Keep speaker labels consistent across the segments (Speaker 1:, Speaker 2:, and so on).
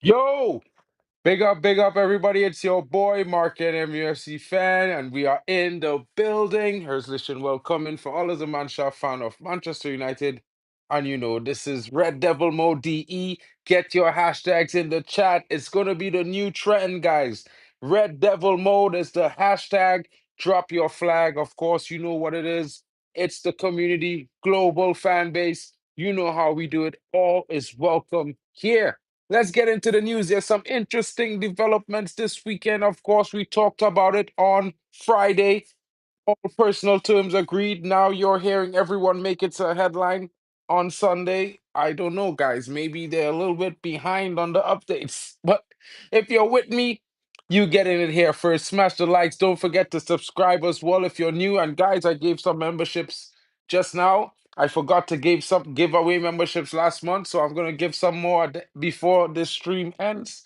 Speaker 1: Yo, big up, everybody. It's your boy, Mark, an MUFC fan, and we are in the building. Herzlich and welcoming for all of the Mannschaft fan of Manchester United. And this is Red Devil Mode DE. Get your hashtags in the chat. It's going to be the new trend, guys. Red Devil Mode is the hashtag. Drop your flag. Of course, you know what it is. It's the community, global fan base. You know how we do it. All is welcome here. Let's get into the news. There's some interesting developments this weekend. Of course, we talked about it on Friday. All personal terms agreed. Now you're hearing everyone make it to a headline on Sunday. I don't know, guys. Maybe they're a little bit behind on the updates. But if you're with me, you getting it here first. Smash the likes. Don't forget to subscribe as well if you're new. And guys, I gave some memberships just now. I forgot to give away memberships last month, so I'm gonna give some more before this stream ends.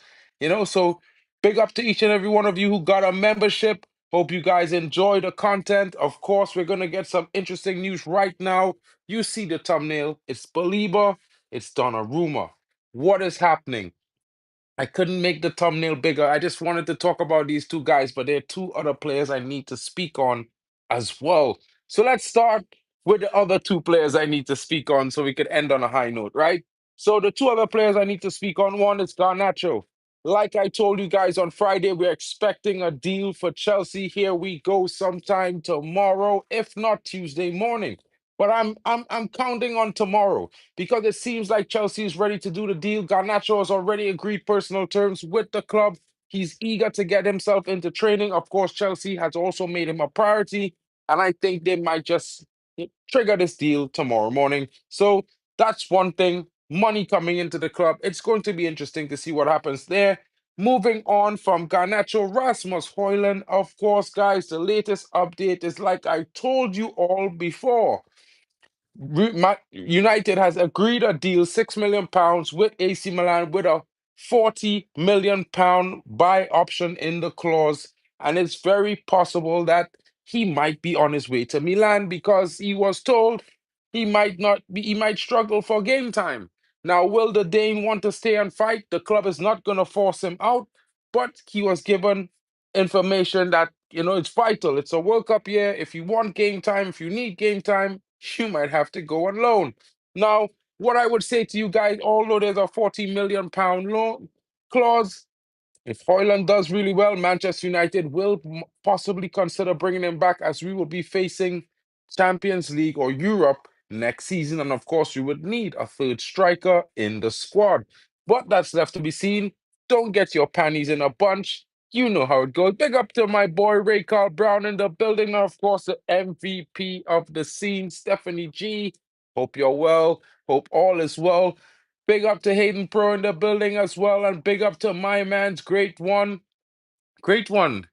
Speaker 1: So big up to each and every one of you who got a membership. Hope you guys enjoy the content. Of course, we're going to get some interesting news right now. You see the thumbnail. It's Baleba. It's Donnarumma. What is happening? I couldn't make the thumbnail bigger. I just wanted to talk about these two guys, but there are two other players I need to speak on as well. So let's start with the other two players I need to speak on so we could end on a high note, right? So the two other players I need to speak on, one is Garnacho. Like I told you guys on Friday, we're expecting a deal for Chelsea. Here we go sometime tomorrow, if not Tuesday morning. But I'm counting on tomorrow because it seems like Chelsea is ready to do the deal. Garnacho has already agreed personal terms with the club. He's eager to get himself into training. Of course, Chelsea has also made him a priority, and I think they might just trigger this deal tomorrow morning. So that's one thing. Money coming into the club. It's going to be interesting to see what happens there. Moving on from Garnacho, Rasmus Højlund. Of course, guys, the latest update is like I told you all before. United has agreed a deal, £6 million with AC Milan with a £40 million buy option in the clause. And it's very possible that he might be on his way to Milan because he was told he might not be, he might struggle for game time. Now, will the Dane want to stay and fight? The club is not going to force him out, but he was given information that, it's vital. It's a World Cup year. If you want game time, if you need game time, you might have to go on loan. Now, what I would say to you guys, although there's a £40 million loan clause, if Højlund does really well, Manchester United will possibly consider bringing him back as we will be facing Champions League or Europe next season. And of course, we would need a third striker in the squad. But that's left to be seen. Don't get your panties in a bunch. You know how it goes. Big up to my boy Ray Carl Brown in the building. And of course, the MVP of the scene, Stephanie G. Hope you're well. Hope all is well. Big up to Hayden Pro in the building as well. And big up to my man's great one. Great one.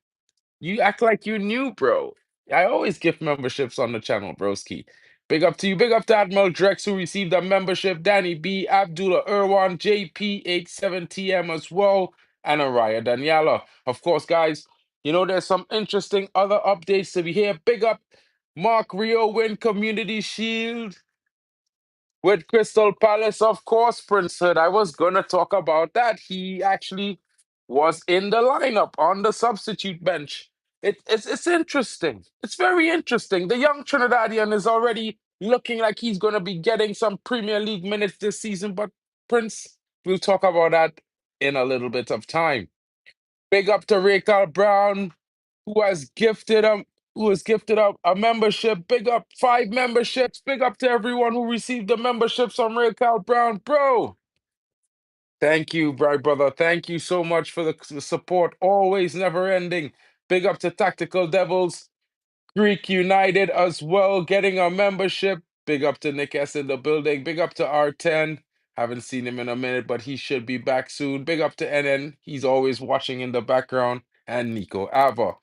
Speaker 1: You act like you knew, bro. I always give memberships on the channel, broski. Big up to you. Big up to Admiral Drex, who received a membership. Danny B, Abdullah Irwan, JP87TM as well, and Araya Daniela. Of course, guys, there's some interesting other updates to be here. Big up Mark Rio win Community Shield with Crystal Palace, of course, Prince Hood. I was gonna talk about that. He actually was in the lineup on the substitute bench. It's interesting. It's very interesting. The young Trinidadian is already looking like he's gonna be getting some Premier League minutes this season. But Prince, we'll talk about that in a little bit of time. Big up to Rachel Brown, who has gifted a membership. Big up 5 memberships. Big up to everyone who received the memberships from Rachel Brown. Bro, thank you, bright brother. Thank you so much for the support. Always never ending. Big up to Tactical Devils. Greek United as well, getting a membership. Big up to Nick S in the building. Big up to R10. Haven't seen him in a minute, but he should be back soon. Big up to NN. He's always watching in the background. And Nico Ava.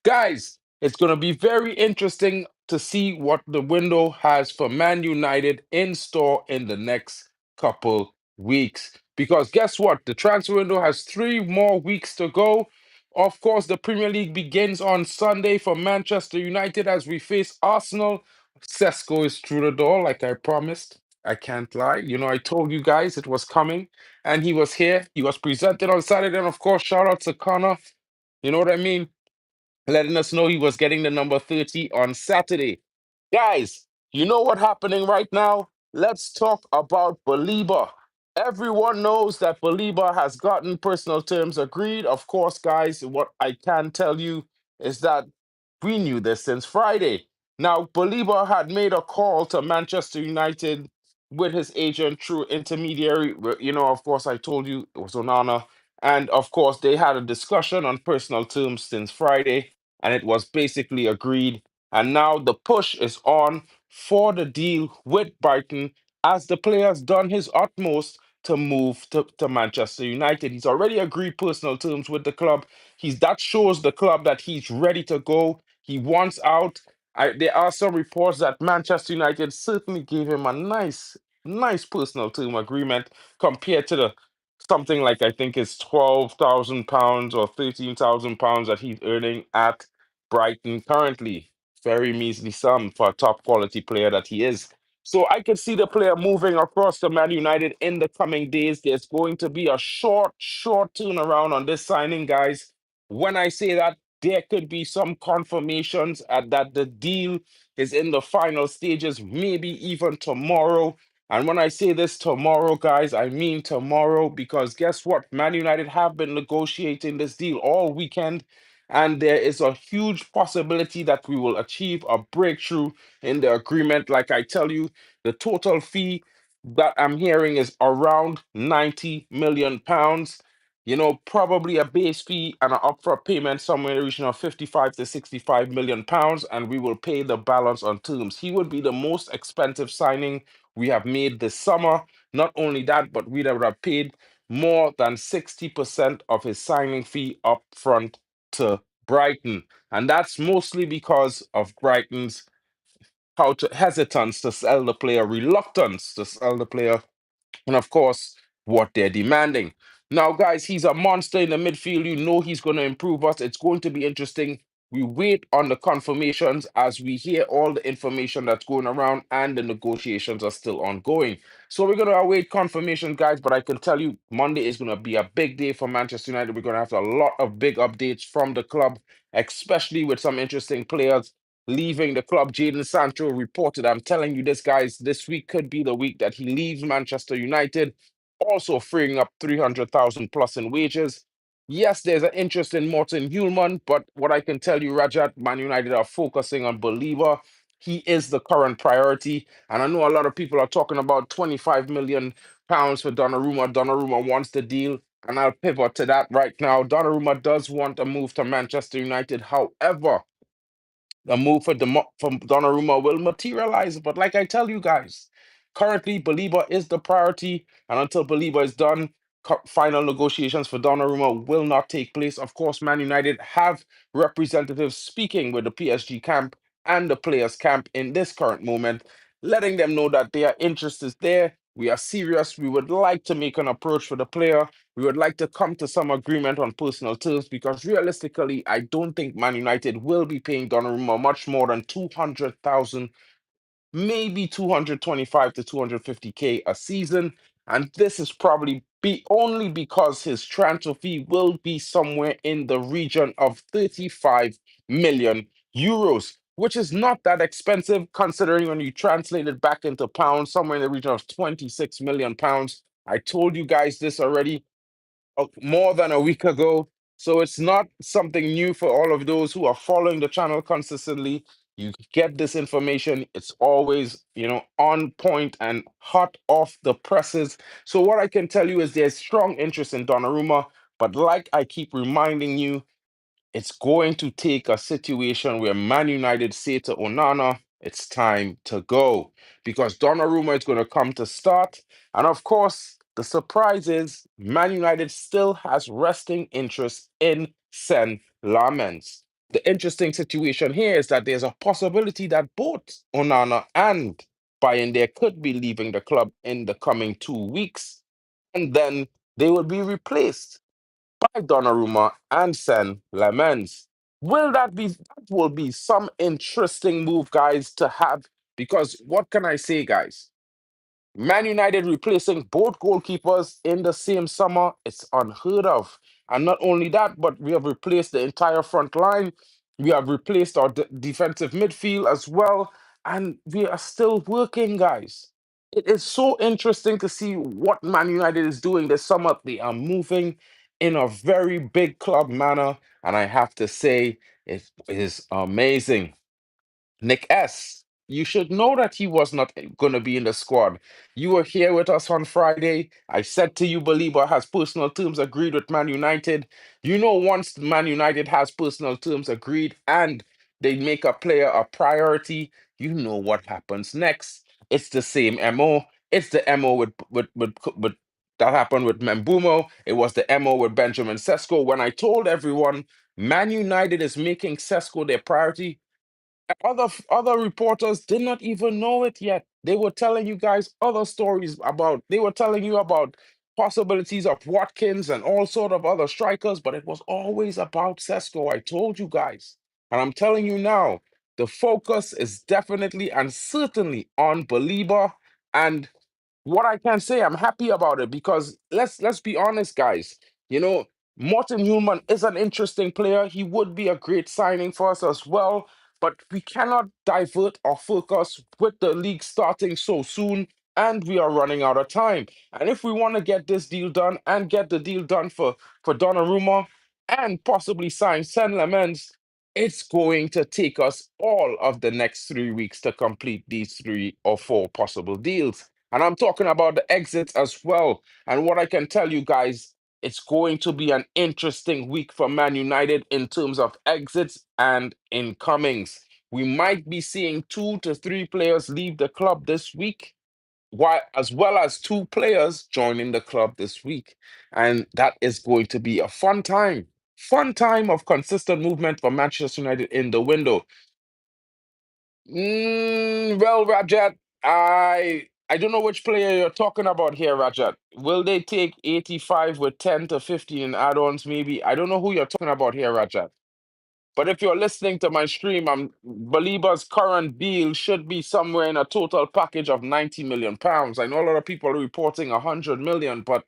Speaker 1: Guys, it's going to be very interesting to see what the window has for Man United in store in the next couple weeks. Because guess what? The transfer window has 3 more weeks to go. Of course, the Premier League begins on Sunday for Manchester United as we face Arsenal. Cesco is through the door, like I promised. I can't lie. I told you guys it was coming, and he was here. He was presented on Saturday, and of course, shout out to Connor. You know what I mean? Letting us know he was getting the number 30 on Saturday. Guys, you know what's happening right now? Let's talk about Baleba. Everyone knows that Baleba has gotten personal terms agreed. Of course, guys, what I can tell you is that we knew this since Friday. Now, Baleba had made a call to Manchester United with his agent through intermediary. Of course, I told you it was Onana. And of course, they had a discussion on personal terms since Friday, and it was basically agreed. And now the push is on for the deal with Brighton as the player has done his utmost to move to Manchester United. He's already agreed personal terms with the club. That shows the club that he's ready to go. He wants out. There are some reports that Manchester United certainly gave him a nice personal term agreement compared to the something like I think it's £12,000 or £13,000 that he's earning at Brighton currently. Very measly sum for a top quality player that he is. So I could see the player moving across to Man United in the coming days. There's going to be a short turnaround on this signing, guys. When I say that, there could be some confirmations that the deal is in the final stages, maybe even tomorrow. And when I say this tomorrow, guys, I mean tomorrow because guess what? Man United have been negotiating this deal all weekend, and there is a huge possibility that we will achieve a breakthrough in the agreement. Like I tell you, the total fee that I'm hearing is around £90 million. Probably a base fee and an upfront payment somewhere in the region of 55 to 65 million pounds, and we will pay the balance on terms. He would be the most expensive signing we have made this summer. Not only that, but we would have paid more than 60% of his signing fee up front to Brighton. And that's mostly because of Brighton's hesitance to sell the player, reluctance to sell the player, and of course, what they're demanding. Now, guys, he's a monster in the midfield. You know he's going to improve us. It's going to be interesting. We wait on the confirmations as we hear all the information that's going around, and the negotiations are still ongoing. So we're going to await confirmation, guys. But I can tell you, Monday is going to be a big day for Manchester United. We're going to have a lot of big updates from the club, especially with some interesting players leaving the club. Jadon Sancho reported, I'm telling you this, guys, this week could be the week that he leaves Manchester United, also freeing up 300,000 plus in wages. Yes, there's an interest in Morten Hulman, but what I can tell you, Rajat, Man United are focusing on Believer. He is the current priority. And I know a lot of people are talking about £25 million for Donnarumma. Donnarumma wants the deal. And I'll pivot to that right now. Donnarumma does want a move to Manchester United. However, a move from Donnarumma will materialize. But like I tell you guys, currently Baleba is the priority, and until Baleba is done, final negotiations for Donnarumma will not take place. Of course, Man United have representatives speaking with the PSG camp and the players' camp in this current moment, letting them know that their interest is there. We are serious. We would like to make an approach for the player. We would like to come to some agreement on personal terms because realistically, I don't think Man United will be paying Donnarumma much more than 200,000, maybe 225 to 250K a season. And this is probably be only because his transfer fee will be somewhere in the region of 35 million euros, which is not that expensive considering when you translate it back into pounds, somewhere in the region of 26 million pounds. I told you guys this already more than a week ago. So it's not something new for all of those who are following the channel consistently. You get this information. It's always, on point and hot off the presses. So what I can tell you is there's strong interest in Donnarumma, but like I keep reminding you, it's going to take a situation where Man United say to Onana, it's time to go. Because Donnarumma is going to come to start. And of course, the surprise is Man United still has resting interest in Sen Lamens. The interesting situation here is that there's a possibility that both Onana and Bayern there could be leaving the club in the coming 2 weeks. And then they will be replaced by Donnarumma and Sen Lamens. That will be some interesting move, guys, to have because what can I say, guys? Man United replacing both goalkeepers in the same summer, it's unheard of. And not only that, but we have replaced the entire front line. We have replaced our defensive midfield as well. And we are still working, guys. It is so interesting to see what Man United is doing this summer. They are moving in a very big club manner. And I have to say, it is amazing. Nick S., you should know that he was not going to be in the squad. You were here with us on Friday. I said to you, Baleba has personal terms agreed with Man United. You know, once Man United has personal terms agreed and they make a player a priority, you know what happens next. It's the same MO. It's the MO with that happened with Membumo. It was the MO with Benjamin Sesko. When I told everyone Man United is making Cesco their priority, other reporters did not even know it yet. They were telling you guys other stories about. They were telling you about possibilities of Watkins and all sort of other strikers, but it was always about Cesco. I told you guys, and I'm telling you now, the focus is definitely and certainly on Baleba. And what I can say, I'm happy about it because let's be honest, guys. You know, Morten Hulman is an interesting player. He would be a great signing for us as well, but we cannot divert our focus with the league starting so soon, and we are running out of time. And if we want to get this deal done and get the deal done for Donnarumma and possibly sign Sen Lamens, it's going to take us all of the next 3 weeks to complete these 3 or 4 possible deals. And I'm talking about the exits as well. And what I can tell you guys, it's going to be an interesting week for Man United in terms of exits and incomings. We might be seeing 2 to 3 players leave the club this week, while as well as 2 players joining the club this week. And that is going to be a fun time. Fun time of consistent movement for Manchester United in the window. Well, Rajat, I don't know which player you're talking about here, Rajat. Will they take 85 with 10 to 15 add-ons, maybe? I don't know who you're talking about here, Rajat. But if you're listening to my stream, Baliba's current deal should be somewhere in a total package of 90 million pounds. I know a lot of people are reporting 100 million, but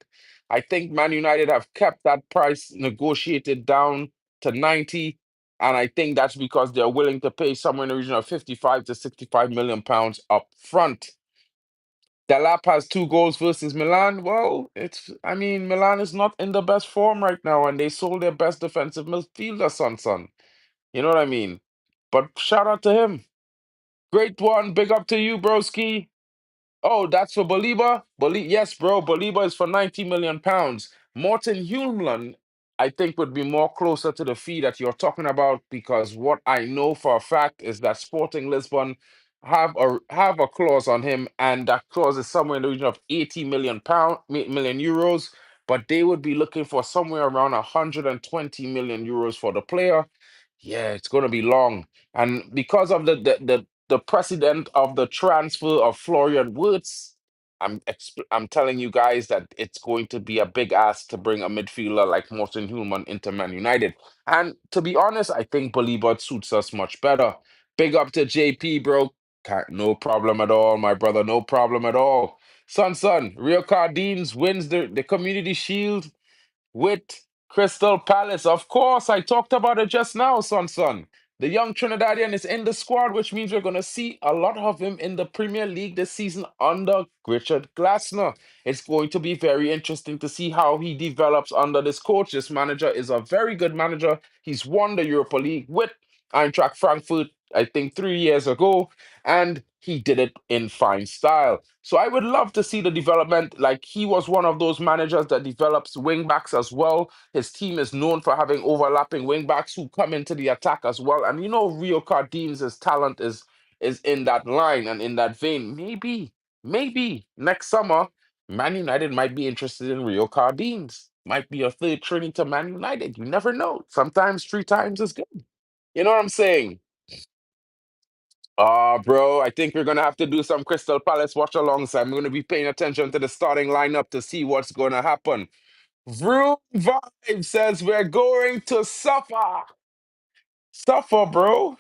Speaker 1: I think Man United have kept that price negotiated down to 90. And I think that's because they're willing to pay somewhere in the region of 55 to 65 million pounds up front. Delap has 2 goals versus Milan. Well, I mean, Milan is not in the best form right now, and they sold their best defensive midfielder, son. You know what I mean? But shout out to him. Great one. Big up to you, broski. Oh, that's for Baleba? Yes, bro. Baleba is for 90 million pounds. Morten Hulman, I think, would be more closer to the fee that you're talking about because what I know for a fact is that Sporting Lisbon have a clause on him, and that clause is somewhere in the region of 80 million euros. But they would be looking for somewhere around 120 million euros for the player. Yeah, it's gonna be long. And because of the precedent of the transfer of Florian Wirtz, I'm telling you guys that it's going to be a big ask to bring a midfielder like Morten Hulman into Man United. And to be honest, I think Balibot suits us much better. Big up to JP, bro. No problem at all, my brother. No problem at all. Son, Real Cardines wins the Community Shield with Crystal Palace. Of course, I talked about it just now, son. The young Trinidadian is in the squad, which means we're going to see a lot of him in the Premier League this season under Richard Glasner. It's going to be very interesting to see how he develops under this coach. This manager is a very good manager. He's won the Europa League with Eintracht Frankfurt, I think, 3 years ago, and he did it in fine style. So I would love to see the development. Like he was one of those managers that develops wing backs as well. His team is known for having overlapping wing backs who come into the attack as well. And you know, Rio Cardines' talent is in that line and in that vein. Maybe next summer, Man United might be interested in Rio Cardines. Might be a third training to Man United. You never know. Sometimes 3 times is good. You know what I'm saying? Bro, I think we're gonna have to do some Crystal Palace watch alongs. I'm gonna be paying attention to the starting lineup to see what's gonna happen. Vroom Vibe says we're going to suffer. Suffer, bro.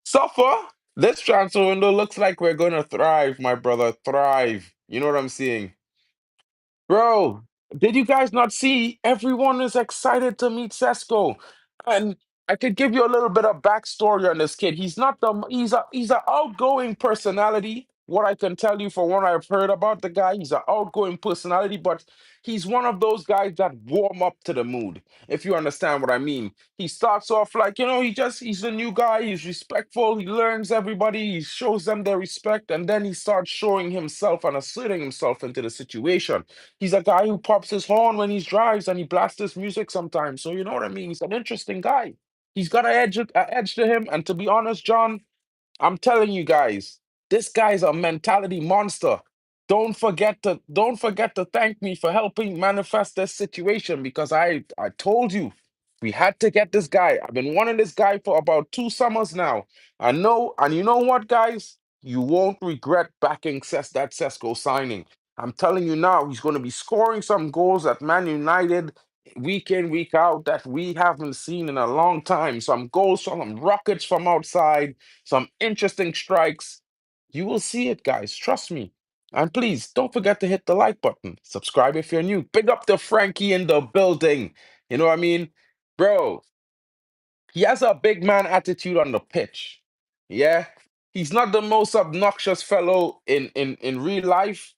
Speaker 1: Suffer. This transfer window looks like we're gonna thrive, my brother. Thrive. You know what I'm saying? Bro, did you guys not see? Everyone is excited to meet Cesco. And I could give you a little bit of backstory on this kid. He's not the he's an outgoing personality. What I can tell you for what I've heard about the guy, he's an outgoing personality, but he's one of those guys that warm up to the mood, if you understand what I mean. He starts off like, he's a new guy, he's respectful, he learns everybody, he shows them their respect, and then he starts showing himself and asserting himself into the situation. He's a guy who pops his horn when he drives and he blasts his music sometimes. So you know what I mean? He's an interesting guy. He's got an edge to him. And to be honest, John, I'm telling you guys, this guy's a mentality monster. Don't forget to thank me for helping manifest this situation because I told you we had to get this guy. I've been wanting this guy for about 2 summers now. I know, and you know what, guys? You won't regret backing that Cesco signing. I'm telling you now, he's going to be scoring some goals at Man United week in, week out that we haven't seen in a long time. Some goals, some rockets from outside, some interesting strikes. You will see it, guys. Trust me. And please don't forget to hit the like button. Subscribe if you're new. Big up to Frankie in the building. You know what I mean? Bro, he has a big man attitude on the pitch. Yeah. He's not the most obnoxious fellow in real life,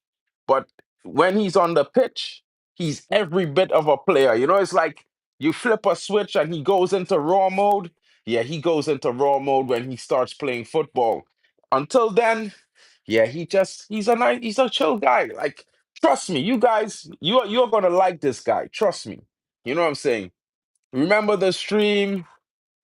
Speaker 1: but when he's on the pitch, he's every bit of a player. It's like you flip a switch and he goes into raw mode. Yeah, he goes into raw mode when he starts playing football. Until then, yeah, he's a chill guy. Like, trust me, you guys, you're gonna like this guy. Trust me. You know what I'm saying? Remember the stream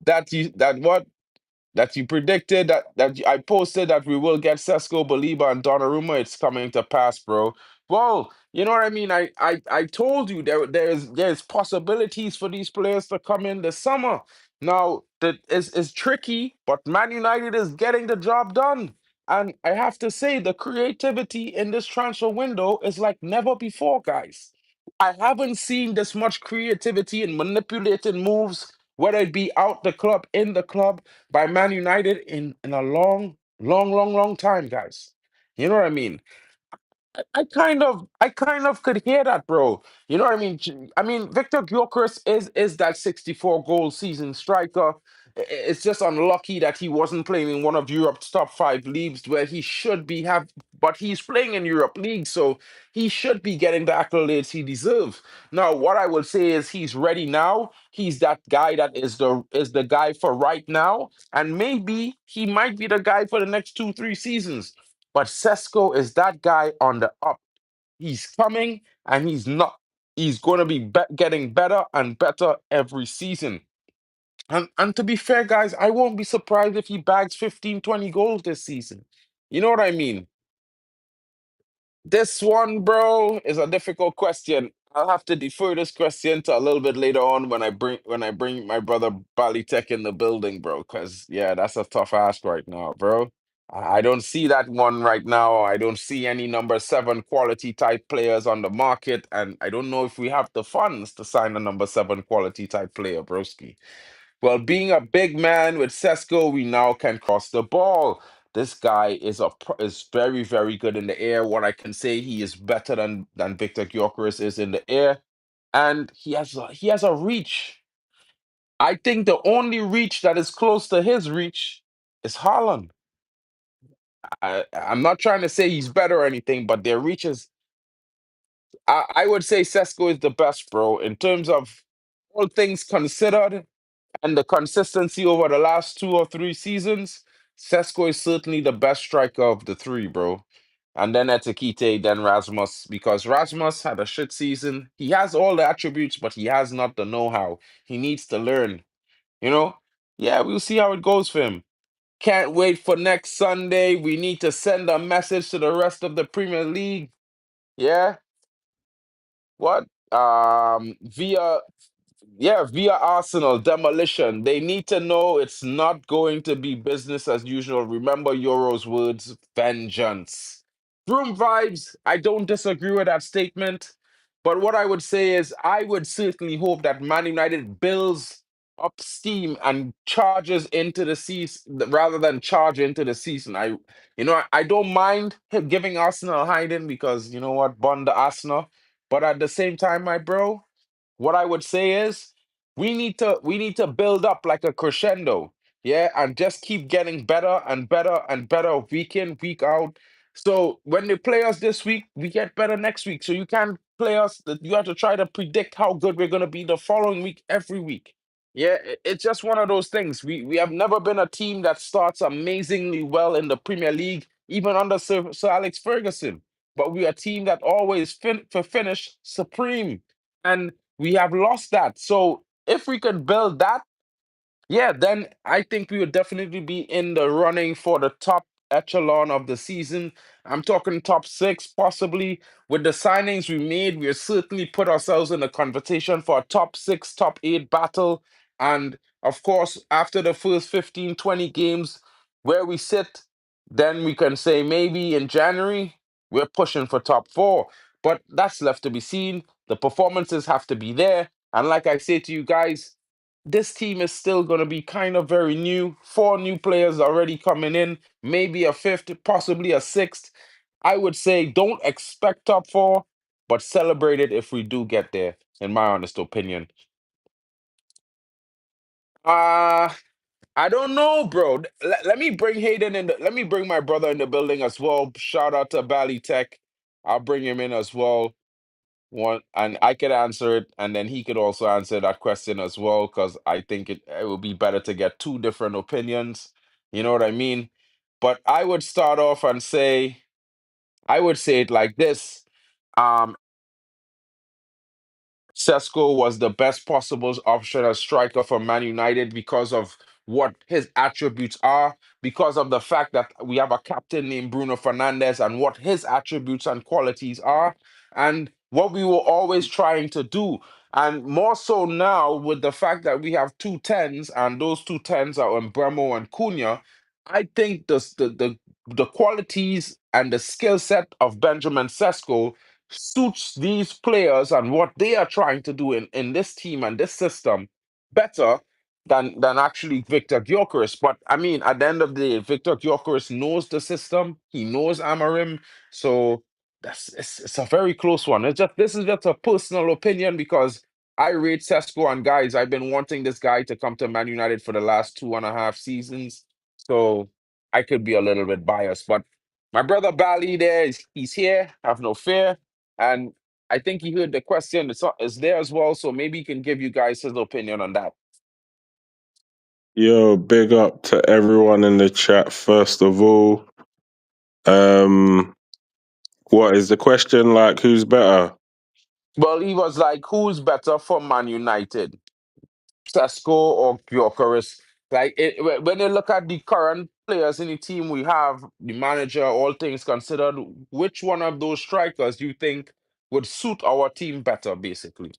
Speaker 1: that you predicted I posted that we will get Cesco, Baleba, and Donnarumma. It's coming to pass, bro. Well, you know what I mean. I told you there's possibilities for these players to come in this summer. Now that is tricky, but Man United is getting the job done. And I have to say, the creativity in this transfer window is like never before, guys. I haven't seen this much creativity in manipulating moves, whether it be out the club, in the club, by Man United in a long, long, long, long time, guys. You know what I mean? I kind of could hear that, bro. You know what I mean? I mean, Victor Gyökeres is that 64 goal season striker. It's just unlucky that he wasn't playing in one of Europe's top five leagues where he should be but he's playing in Europe League, so he should be getting the accolades he deserves. Now, what I will say is he's ready now. He's that guy that is the guy for right now, and maybe he might be the guy for the next 2, 3 seasons. But Cesco is that guy on the up. He's coming and he's not. He's going to be getting better and better every season. And to be fair, guys, I won't be surprised if he bags 15, 20 goals this season. You know what I mean? This one, bro, is a difficult question. I'll have to defer this question to a little bit later on when I bring my brother Bali Tech in the building, bro. Cause yeah, that's a tough ask right now, bro. I don't see that one right now. I don't see any number 7 quality type players on the market, and I don't know if we have the funds to sign a number 7 quality type player, broski. Well, being a big man with Cesco, we now can cross the ball. This guy is very, very good in the air. What I can say, he is better than Victor Gyökeres is in the air, and he has a reach. I think the only reach that is close to his reach is Haaland. I'm not trying to say he's better or anything, but their reach is. I would say Cesco is the best, bro, in terms of all things considered. And the consistency over the last 2 or 3 seasons, Cesco is certainly the best striker of the three, bro. And then Etikite, then Rasmus, because Rasmus had a shit season. He has all the attributes, but he has not the know-how. He needs to learn, you know? Yeah, we'll see how it goes for him. Can't wait for next Sunday. We need to send a message to the rest of the Premier League. Yeah? What? Via Arsenal demolition. They need to know it's not going to be business as usual. Remember Euro's words, vengeance. Room vibes. I don't disagree with that statement. But what I would say is I would certainly hope that Man United builds up steam and charges into the season rather than charge into the season. I don't mind him giving Arsenal a hiding because you know what, Bond the Arsenal. But at the same time, my bro, what I would say is we need to build up like a crescendo, yeah, and just keep getting better and better and better week in, week out. So when they play us this week, we get better next week. So you can't play us. You have to try to predict how good we're gonna be the following week every week. Yeah, it's just one of those things. We have never been a team that starts amazingly well in the Premier League, even under Sir Alex Ferguson. But we are a team that always finish supreme. And we have lost that. So if we can build that, yeah, then I think we would definitely be in the running for the top echelon of the season. I'm talking top six, possibly. With the signings we made, we certainly put ourselves in the conversation for a top six, top eight battle. And of course, after the first 15, 20 games where we sit, then we can say maybe in January, we're pushing for top four. But that's left to be seen. The performances have to be there. And like I say to you guys, this team is still going to be kind of very new. Four new players already coming in, maybe a fifth, possibly a sixth. I would say don't expect top four, but celebrate it if we do get there, in my honest opinion. Uh I don't know, bro. Let me bring Hayden in. Let me bring my brother in the building as well. Shout out to Bally Tech. I'll bring him in as well. One, and I could answer it, and then he could also answer that question as well, because I think it would be better to get two different opinions. You know what I mean? But I would start off and say, I would say it like this. Um, Cesco was the best possible option as striker for Man United because of what his attributes are, because of the fact that we have a captain named Bruno Fernandes and what his attributes and qualities are, and what we were always trying to do. And more so now with the fact that we have two tens, and those two tens are Embremo and Cunha, I think the qualities and the skill set of Benjamin Sesko suits these players and what they are trying to do in this team and this system better than actually Victor Gyökeres. But I mean, at the end of the day, Victor Gyökeres knows the system. He knows Amorim. So it's a very close one. It's just this is just a personal opinion because I rate Cesco, and guys, I've been wanting this guy to come to Man United for the last 2.5 seasons. So I could be a little bit biased, but my brother Bali there he's here. Have no fear. And I think he heard the question. It's there as well. So maybe he can give you guys his opinion on that.
Speaker 2: Yo, big up to everyone in the chat. First of all, um, what is the question? Like, who's better?
Speaker 1: Well, he was like, who's better for Man United? Cesco or Gyökeres? When you look at the current players in the team we have, the manager, all things considered, which one of those strikers do you think would suit our team better, basically?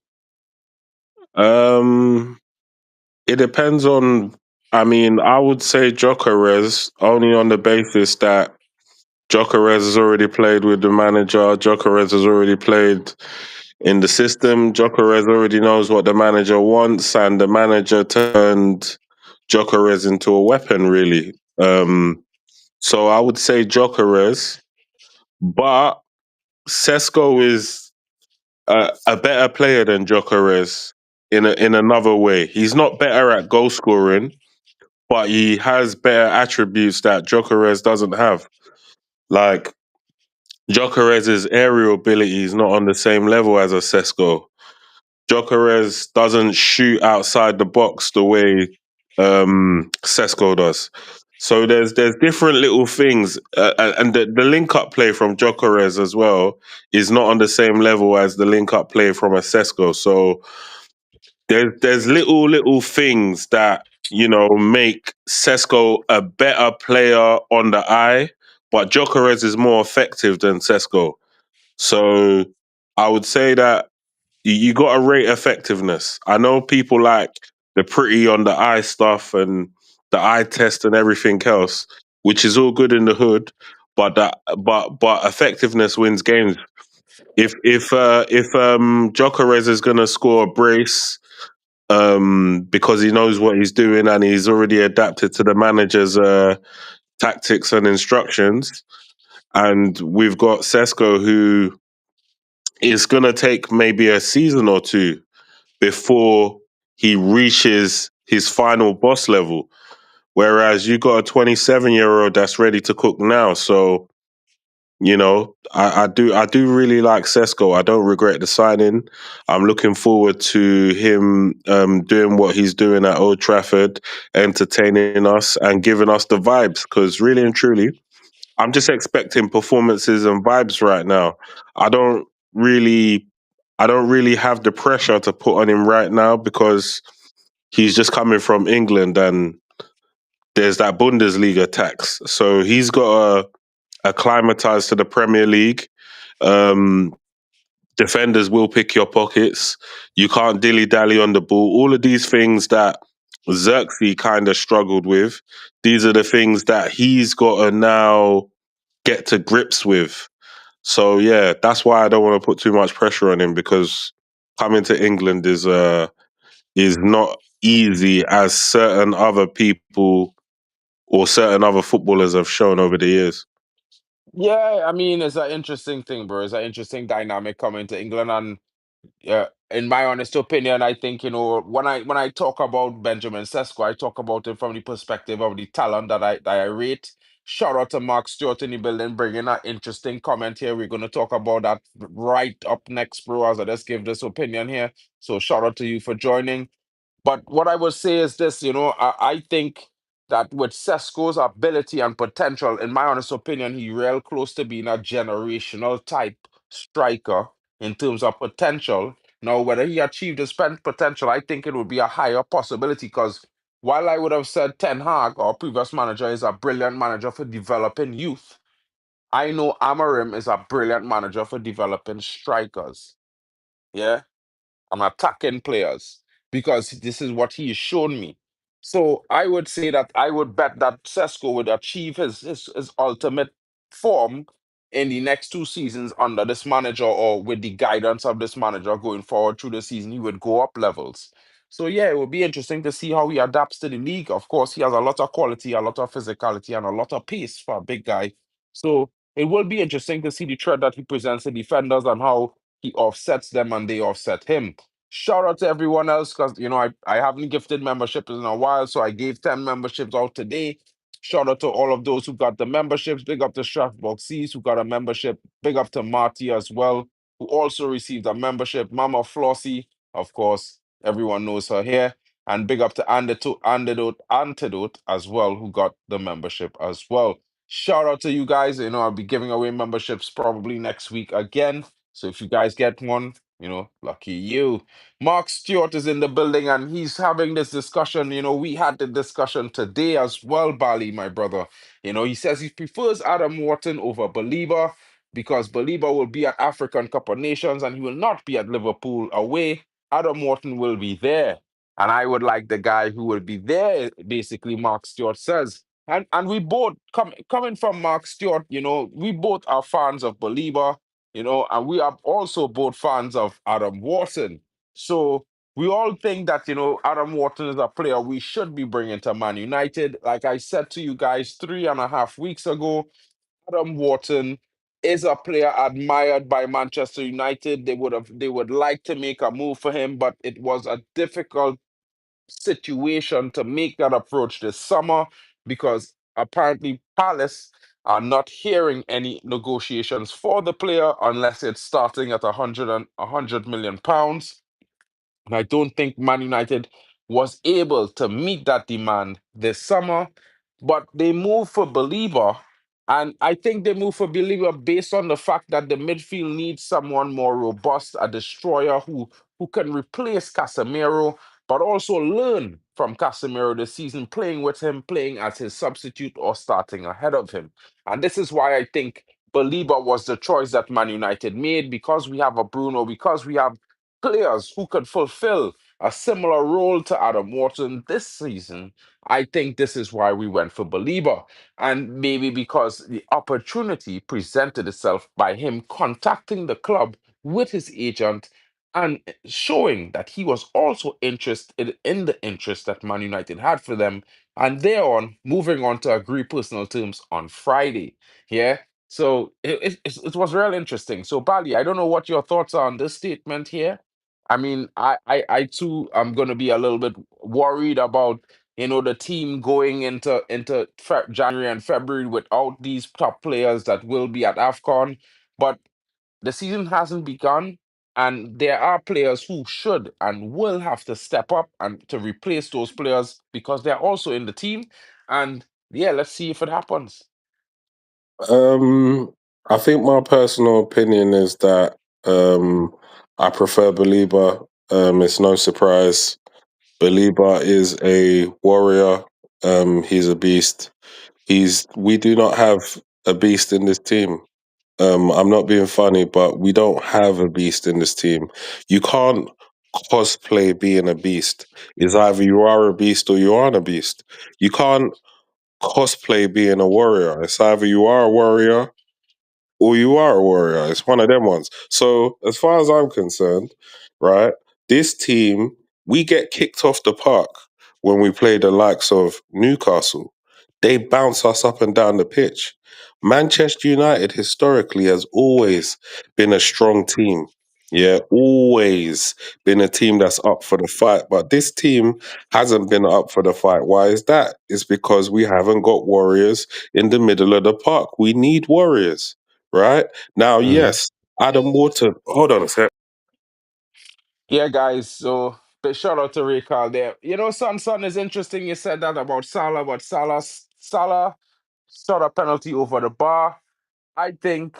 Speaker 2: Um, it depends on. I mean, I would say Jokeres only on the basis that Jokeres has already played with the manager. Jokeres has already played in the system. Jokeres already knows what the manager wants, and the manager turned Jokeres into a weapon, really. So I would say Jokeres, but Cesco is a better player than Jokeres in another way. He's not better at goal scoring, but he has better attributes that Jokeres doesn't have. Like Jokeres' aerial ability is not on the same level as a Cesco. Jokeres doesn't shoot outside the box the way Cesco does. So there's different little things, and the link up play from Jokeres as well is not on the same level as the link up play from a Cesco. So there's little things that make Cesco a better player on the eye, but Jokeres is more effective than Cesco. So I would say that you got to rate effectiveness. I know people like the pretty on the eye stuff and the eye test and everything else, which is all good in the hood, but effectiveness wins games. If Jokeres is gonna score a brace, because he knows what he's doing and he's already adapted to the manager's tactics and instructions. And we've got Cesco, who is going to take maybe a season or two before he reaches his final boss level. Whereas you got a 27-year-old that's ready to cook now. So, I do really like Cesco. I don't regret the signing. I'm looking forward to him doing what he's doing at Old Trafford, entertaining us and giving us the vibes. Because really and truly, I'm just expecting performances and vibes right now. I don't really, I don't really have the pressure to put on him right now because he's just coming from England and there's that Bundesliga tax. So he's got to acclimatize to the Premier League. Um, Defenders will pick your pockets. You can't dilly dally on the ball. All of these things that Xerxes kind of struggled with, these are the things that he's got to now get to grips with. So yeah, that's why I don't want to put too much pressure on him because coming to England is not easy as certain other people or certain other footballers have shown over the years.
Speaker 1: Yeah, I mean, it's an interesting thing, bro. It's an interesting dynamic coming to England, and yeah, in my honest opinion, I think when I talk about Benjamin Sesko, I talk about it from the perspective of the talent that I rate. Shout out to Mark Stewart in the building, bringing an interesting comment here. We're going to talk about that right up next, bro. As I just give this opinion here, so shout out to you for joining. But what I would say is this, I think that with Sesko's ability and potential, in my honest opinion, he real close to being a generational type striker in terms of potential. Now, whether he achieved his potential, I think it would be a higher possibility because while I would have said Ten Hag, our previous manager, is a brilliant manager for developing youth, I know Amorim is a brilliant manager for developing strikers. Yeah, I'm attacking players because this is what he has shown me. So I would say that I would bet that Cesco would achieve his ultimate form in the next 2 seasons under this manager or with the guidance of this manager going forward through the season. He would go up levels. So yeah, it would be interesting to see how he adapts to the league. Of course, he has a lot of quality, a lot of physicality, and a lot of pace for a big guy. So it will be interesting to see the threat that he presents to defenders and how he offsets them and they offset him. Shout out to everyone else because I haven't gifted memberships in a while, so I gave 10 memberships out today. Shout out to all of those who got the memberships. Big up to Strathbox Seas who got a membership. Big up to Marty as well, who also received a membership. Mama Flossie, of course, everyone knows her here. And big up to Antidote as well, who got the membership as well. Shout out to you guys. I'll be giving away memberships probably next week again. So if you guys get one, lucky you. Mark Stewart is in the building and he's having this discussion. We had the discussion today as well, Bali, my brother. He says he prefers Adam Wharton over Baleba because Baleba will be at African Cup of Nations and he will not be at Liverpool away. Adam Wharton will be there. And I would like the guy who will be there, basically, Mark Stewart says. And we both coming from Mark Stewart, we both are fans of Baleba, and we are also both fans of Adam Wharton. So we all think that, Adam Wharton is a player we should be bringing to Man United. Like I said to you guys 3.5 weeks ago, Adam Wharton is a player admired by Manchester United. They would like to make a move for him, but it was a difficult situation to make that approach this summer because apparently Palace are not hearing any negotiations for the player unless it's starting at 100 million pounds. And I don't think Man United was able to meet that demand this summer, but they moved for Baleba. And I think they moved for Baleba based on the fact that the midfield needs someone more robust, a destroyer who can replace Casemiro, but also learn from Casemiro this season, playing with him, playing as his substitute or starting ahead of him. And this is why I think Baleba was the choice that Man United made because we have a Bruno, because we have players who could fulfill a similar role to Adam Wharton this season. I think this is why we went for Baleba. And maybe because the opportunity presented itself by him contacting the club with his agent and showing that he was also interested in the interest that Man United had for them, and thereon moving on to agree personal terms on Friday. Yeah. So it was real interesting. So Bali, I don't know what your thoughts are on this statement here. I mean, I too am going to be a little bit worried about the team going into January and February without these top players that will be at AFCON. But the season hasn't begun, and there are players who should and will have to step up and to replace those players because they're also in the team. And yeah, let's see if it happens.
Speaker 2: Um, I think my personal opinion is that I prefer Baleba. It's no surprise. Baleba is a warrior. He's a beast. We do not have a beast in this team. I'm not being funny, but we don't have a beast in this team. You can't cosplay being a beast. It's either you are a beast or you aren't a beast. You can't cosplay being a warrior. It's either you are a warrior or you are a warrior. It's one of them ones. So, as far as I'm concerned, right, this team, we get kicked off the park when we play the likes of Newcastle. They bounce us up and down the pitch. Manchester United historically has always been a strong team. Yeah, always been a team that's up for the fight. But this team hasn't been up for the fight. Why is that? It's because we haven't got warriors in the middle of the park. We need warriors, right? Now,
Speaker 1: Mhm.
Speaker 2: yes, Adam Water. Hold on a sec.
Speaker 1: Yeah, guys. So big shout out to Ray Carl there. Son, is interesting. You said that about Salah, but Salah shot a penalty over the bar. I think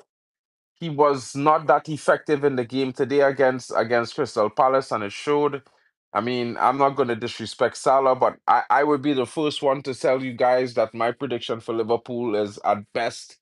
Speaker 1: he was not that effective in the game today against Crystal Palace, and it showed. I mean, I'm not going to disrespect Salah, but I would be the first one to tell you guys that my prediction for Liverpool is at best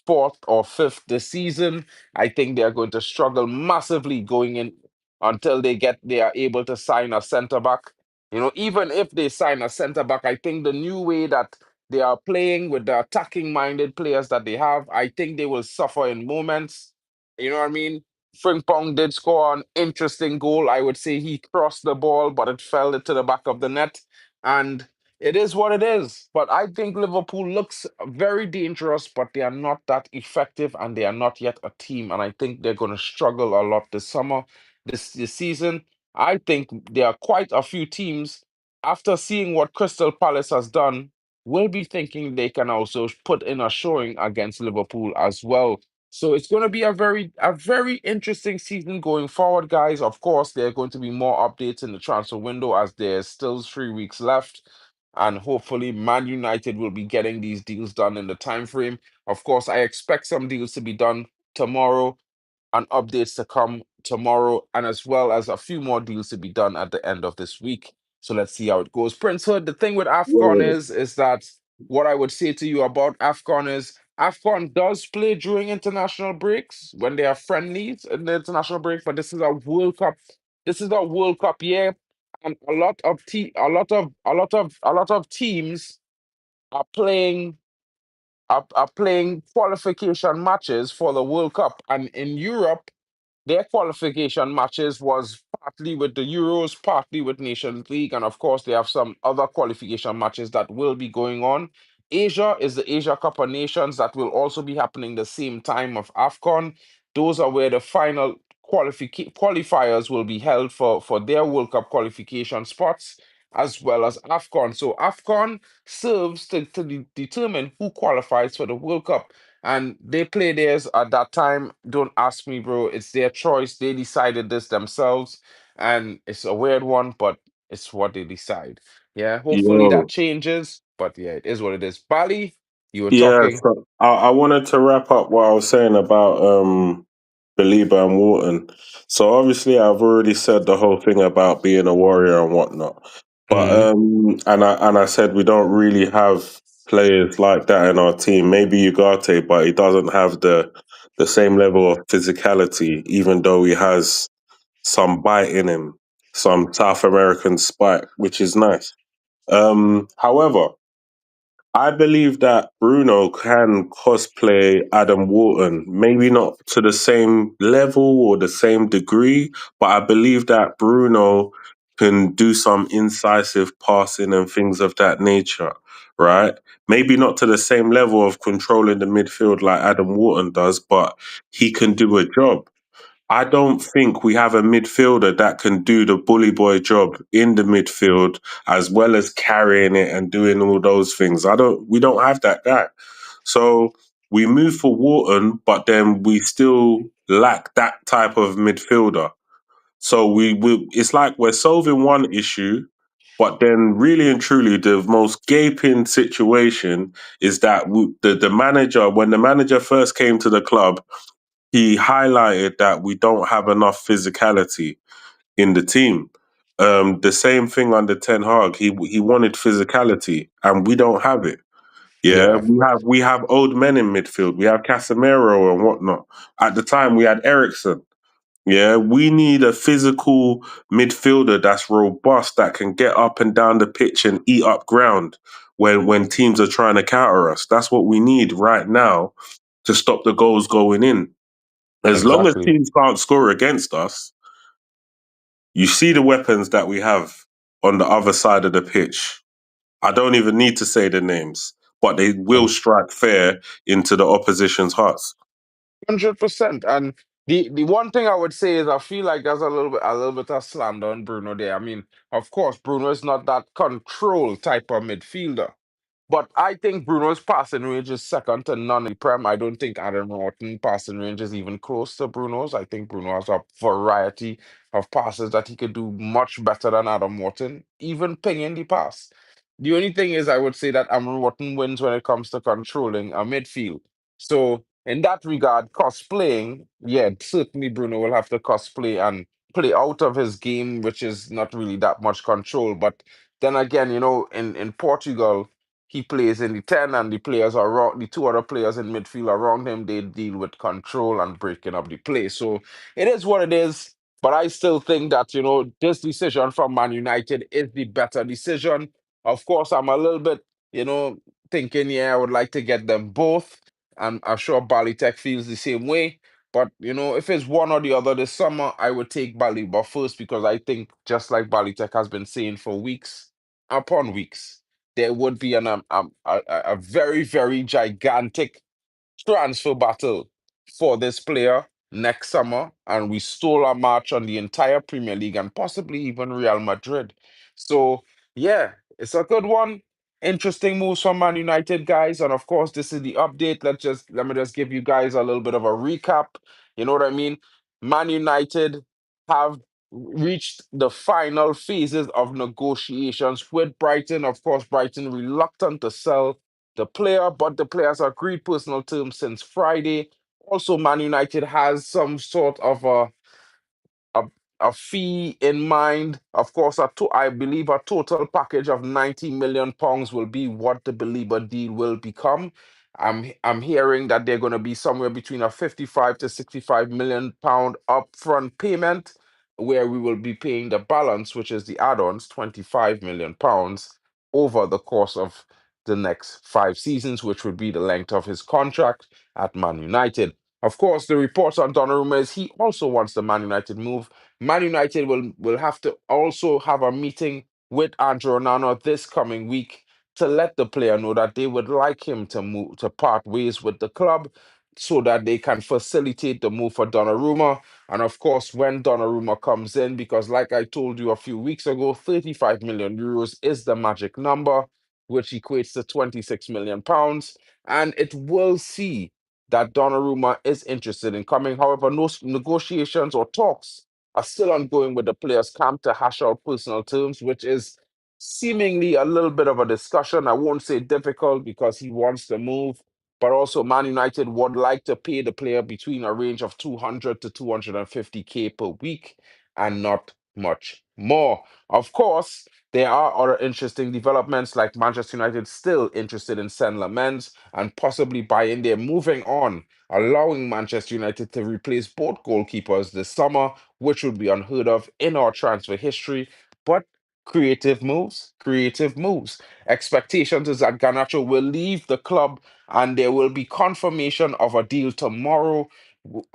Speaker 1: fourth or fifth this season. I think they are going to struggle massively going in until they are able to sign a centre back. Even if they sign a centre back, I think the new way that they are playing with the attacking minded players that they have, I think they will suffer in moments. You know what I mean? Frimpong did score an interesting goal. I would say he crossed the ball, but it fell into the back of the net. And it is what it is. But I think Liverpool looks very dangerous, but they are not that effective and they are not yet a team. And I think they're going to struggle a lot this summer, this season. I think there are quite a few teams, after seeing what Crystal Palace has done, will be thinking they can also put in a showing against Liverpool as well. So it's going to be a very interesting season going forward, guys. Of course, there are going to be more updates in the transfer window as there's still 3 weeks left, and hopefully, Man United will be getting these deals done in the time frame. Of course, I expect some deals to be done tomorrow and updates to come tomorrow, and as well as a few more deals to be done at the end of this week. So let's see how it goes. Prince Hood, the thing with AFCON
Speaker 2: Whoa.
Speaker 1: is that what I would say to you about AFCON is AFCON does play during international breaks when they are friendlies in the international break, but this is a World Cup. This is a World Cup year, and a lot of teams are playing qualification matches for the World Cup, and in Europe their qualification matches was partly with the Euros, partly with Nations League, and of course they have some other qualification matches that will be going on. Asia is the Asia Cup of Nations that will also be happening the same time of AFCON. Those are where the final qualifiers will be held for their World Cup qualification spots, as well as AFCON. So AFCON serves to determine who qualifies for the World Cup, and they play theirs at that time. Don't ask me, bro. It's their choice. They decided this themselves, and it's a weird one, but it's what they decide. Yeah, hopefully that
Speaker 2: Yo.
Speaker 1: changes, but yeah, it is what it is. Bali, you were
Speaker 2: Yeah,
Speaker 1: talking.
Speaker 2: so I wanted to wrap up what I was saying about Belieber and Wharton. So obviously I've already said the whole thing about being a warrior and whatnot. But
Speaker 1: Mhm.
Speaker 2: and I said we don't really have players like that in our team. Maybe Ugarte, but he doesn't have the same level of physicality, even though he has some bite in him, some South American spike, which is nice. However, I believe that Bruno can cosplay Adam Wharton, maybe not to the same level or the same degree, but I believe that Bruno can do some incisive passing and things of that nature, right? Maybe not to the same level of controlling the midfield like Adam Wharton does, but he can do a job. I don't think we have a midfielder that can do the bully boy job in the midfield as well as carrying it and doing all those things. We don't have that guy. So we move for Wharton, but then we still lack that type of midfielder. So we it's like we're solving one issue, but then really and truly the most gaping situation is that the manager, when the manager first came to the club, he highlighted that we don't have enough physicality in the team. The same thing under Ten Hag. He wanted physicality, and we don't have it. Yeah,
Speaker 1: Yeah,
Speaker 2: we have old men in midfield. We have Casemiro and whatnot. At the time, we had Ericsson. Yeah, we need a physical midfielder that's robust, that can get up and down the pitch and eat up ground when teams are trying to counter us. That's what we need right now to stop the goals going in. As long as
Speaker 1: exactly.
Speaker 2: teams can't score against us, you see the weapons that we have on the other side of the pitch. I don't even need to say the names, but they will strike fear into the opposition's hearts.
Speaker 1: 100%. And the one thing I would say is I feel like there's a little bit of slander on Bruno there. I mean, of course, Bruno is not that control type of midfielder. But I think Bruno's passing range is second to none in the Prem. I don't think Adam Norton passing range is even close to Bruno's. I think Bruno has a variety of passes that he could do much better than Adam Morton, even pinging the pass. The only thing is, I would say that Adam Morton wins when it comes to controlling a midfield. So, in that regard, cosplaying, yeah, certainly Bruno will have to cosplay and play out of his game, which is not really that much control. But then again, in Portugal, he plays in the 10 and the players around the two other players in midfield around him, they deal with control and breaking up the play. So it is what it is. But I still think that, this decision from Man United is the better decision. Of course, I'm a little bit, you know, thinking, yeah, I would like to get them both. And I'm sure Balitech feels the same way. But, if it's one or the other this summer, I would take Baleba first because I think, just like Balitech has been saying for weeks upon weeks, there would be a very, very gigantic transfer battle for this player next summer, and we stole a march on the entire Premier League and possibly even Real Madrid. So, yeah, it's a good one. Interesting moves from Man United, guys. And of course, this is the update. Let me just give you guys a little bit of a recap. You know what I mean? Man United have reached the final phases of negotiations with Brighton. Of course, Brighton reluctant to sell the player, but the players agreed personal terms since Friday. Also, Man United has some sort of a, a fee in mind. Of course, I believe a total package of £90 million will be what the Belieber deal will become. I'm hearing that they're going to be somewhere between a 55 to 65 million pound upfront payment, where we will be paying the balance, which is the add-ons, £25 million over the course of the next 5 seasons, which would be the length of his contract at Man United. Of course, the reports on Donnarumma is he also wants the Man United move. Man United will have to also have a meeting with Andrew Onana this coming week to let the player know that they would like him to move to part ways with the club so that they can facilitate the move for Donnarumma. And of course, when Donnarumma comes in, because like I told you a few weeks ago, 35 million euros is the magic number, which equates to 26 million pounds. And it will see that Donnarumma is interested in coming. However, no negotiations or talks are still ongoing with the players' camp to hash out personal terms, which is seemingly a little bit of a discussion. I won't say difficult because he wants to move, but also Man United would like to pay the player between a range of 200 to 250K per week and not much more. Of course, there are other interesting developments like Manchester United still interested in Sen Lamens and possibly buying their moving on, allowing Manchester United to replace both goalkeepers this summer, which would be unheard of in our transfer history. But Creative moves, creative moves. Expectations is that Garnacho will leave the club and there will be confirmation of a deal tomorrow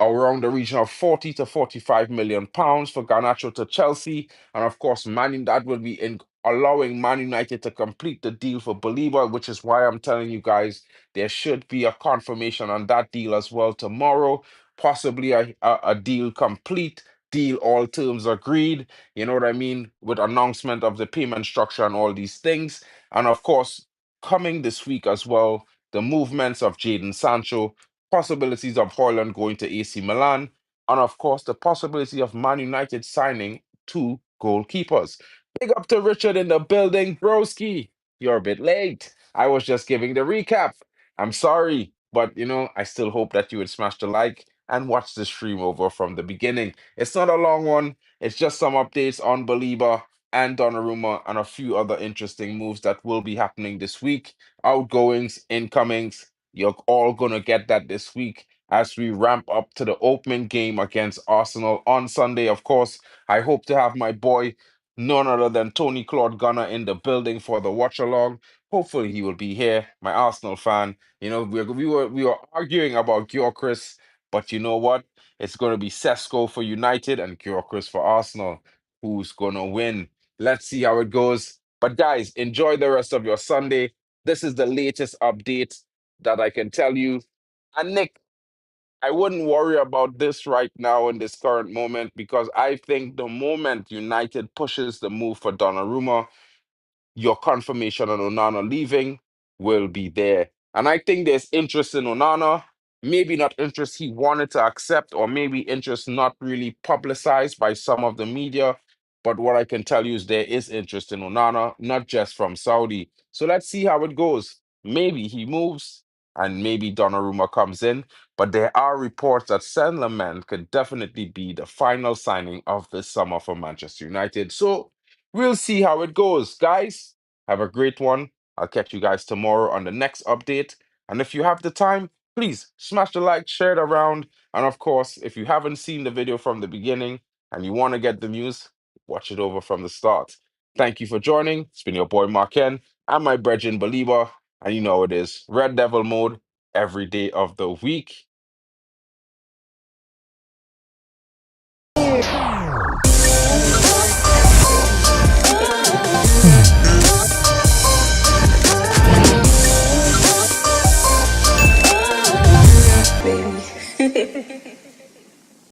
Speaker 1: around the region of 40 to 45 million pounds for Garnacho to Chelsea. And of course, that will be in allowing Man United to complete the deal for Baleba, which is why I'm telling you guys there should be a confirmation on that deal as well tomorrow. Possibly a deal complete, deal all terms agreed, you know what I mean, with announcement of the payment structure and all these things. And of course, coming this week as well, the movements of Jadon Sancho, possibilities of Haaland going to AC Milan, and of course, the possibility of Man United signing two goalkeepers. Big up to Richard in the building. Broski, you're a bit late. I was just giving the recap. I'm sorry, but I still hope that you would smash the like and watch the stream over from the beginning. It's not a long one. It's just some updates on Baleba and Donnarumma and a few other interesting moves that will be happening this week. Outgoings, incomings. You're all gonna get that this week as we ramp up to the opening game against Arsenal on Sunday. Of course, I hope to have my boy, none other than Tony Claude Gunner, in the building for the watch along. Hopefully, he will be here. My Arsenal fan. We were arguing about Gyökeres, but you know what? It's going to be Cesco for United and Gyökeres for Arsenal. Who's going to win? Let's see how it goes. But guys, enjoy the rest of your Sunday. This is the latest update that I can tell you. And Nick, I wouldn't worry about this right now in this current moment because I think the moment United pushes the move for Donnarumma, your confirmation on Onana leaving will be there. And I think there's interest in Onana, maybe not interest he wanted to accept, or maybe interest not really publicized by some of the media. But what I can tell you is there is interest in Onana, not just from Saudi. So let's see how it goes. Maybe he moves and maybe Donnarumma comes in. But there are reports that Saint could definitely be the final signing of this summer for Manchester United. So we'll see how it goes. Guys, have a great one. I'll catch you guys tomorrow on the next update. And if you have the time, please smash the like, share it around. And of course, if you haven't seen the video from the beginning and you want to get the news, watch it over from the start. Thank you for joining. It's been your boy Marken and my brethren Baleba. And you know it is Red Devil mode every day of the week.